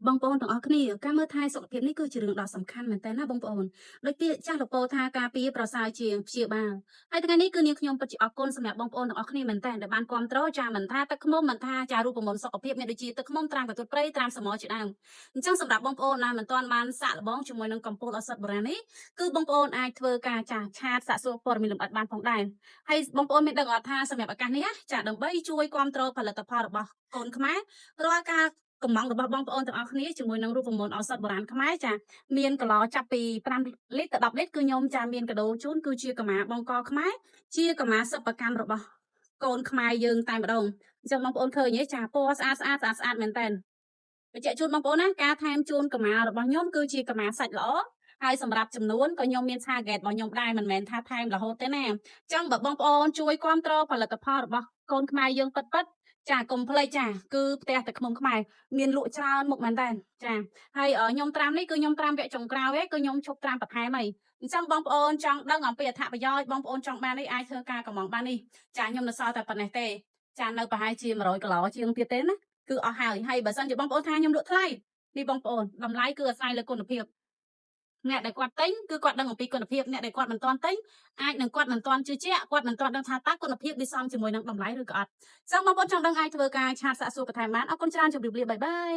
បងប្អូនទាំងអស់គ្នាការមើលថែសុខភាពនេះគឺជារឿងដ៏សំខាន់មែនទែនណាបងប្អូនដូចពាក្យចាស់លោកពោលថាការពារប្រសើរជាងព្យាបាលហើយថ្ងៃនេះគឺនាងខ្ញុំពិតជាអរគុណសម្រាប់បងប្អូនទាំងអស់គ្នាមែនទែនដែលបានគាំទ្រចាមិនថាទឹកឃ្មុំមិនថាចារូបមន្តសុខភាពមានដូចជាទឹកឃ្មុំត្រាំកន្ទុតព្រៃត្រាំសមរជាដើមអញ្ចឹងសម្រាប់បងប្អូនដែលមិនទាន់បានសាកល្បងជាមួយនឹងកម្ពុជាឱសថបុរាណនេះគឺបងប្អូនអាចធ្វើការចាឆាតសាកសួរព័ត៌មានលម្អិតបានផងដែរហើយបងប្អូនមានដឹងអត់ថាសម្រាប់ឱកាសនេះចាដើម្បីជួយគាំទ្រផលិតផលរបស់កូនខ្មែររាល់ការកំងរបស់បងប្អូនទាំងអស់គ្នាជាមួយនឹងរូបមន្តឱសថបុរាណខ្មែរចាមានកន្លចាប់ពី5លីត្រទៅ10លីត្រគឺខ្ញុំចាមានកដោជូនគឺជាកម្មាបងកខ្មែរជាកម្មាសិប្បកម្មរបស់កូនខ្មែរយើងតែម្ដងអញ្ចឹងបងប្អូនឃើញទេចាពណ៌ស្អាតស្អាតមែនតើបញ្ជាក់ជូនបងប្អូនណាការថែមជូនកម្មារបស់ខ្ញុំគឺជាកម្មាសាច់ល្អហើយសម្រាប់ចំនួនក៏ខ្ញុំមាន target របស់ខ្ញុំដែរមិនមែនថាថែមរហូតទេណាអញ្ចឹងបើបងប្អូនជួយគ្រប់គ្រងផលិតផលរបស់កូនខ្មែរយើងពិតចាកុំភ្លេចចាគឺផ្ទះទឹកឃ្មុំខ្មែរមានលក់ច្រើនមុខមែនតើចាហើយខ្ញុំត្រាំនេះគឺខ្ញុំត្រាំវគ្គចុងក្រោយឯងគឺខ្ញុំឈប់ត្រាំបន្ថែមហើយអញ្ចឹងបងប្អូនចង់ដឹងអំពីអត្ថប្រយោជន៍បងប្អូនចង់បាននេះអាចធ្វើការកម្មងបាននេះចាខ្ញុំនៅសល់តែប៉ុណ្ណេះទេចានៅប្រហែលជា100គីឡូជាងទៀតទេណាគឺអស់ហើយបើសិនជាបងប្អូនថាខ្ញុំលក់ថ្លៃនេះបងប្អូនតម្លៃគឺអាស្រ័យលើគុណភាពអ្នកដែលគាត់ទិញគឺគាត់ដឹងអំពីគុណភាពអ្នកដែលគាត់មិនទាន់ទិញអាចនឹងគាត់មិនទាន់ជឿជាក់គាត់មិនទាន់ដឹងថាតើគុណភាពវាសមជាមួយនឹងតម្លៃឬក៏អត់ចឹងបងប្អូនចង់ដឹងអាចធ្វើការឆាតសាកសួរបន្ថែមបានអរគុណច្រើនជម្រាបលាបាយបាយ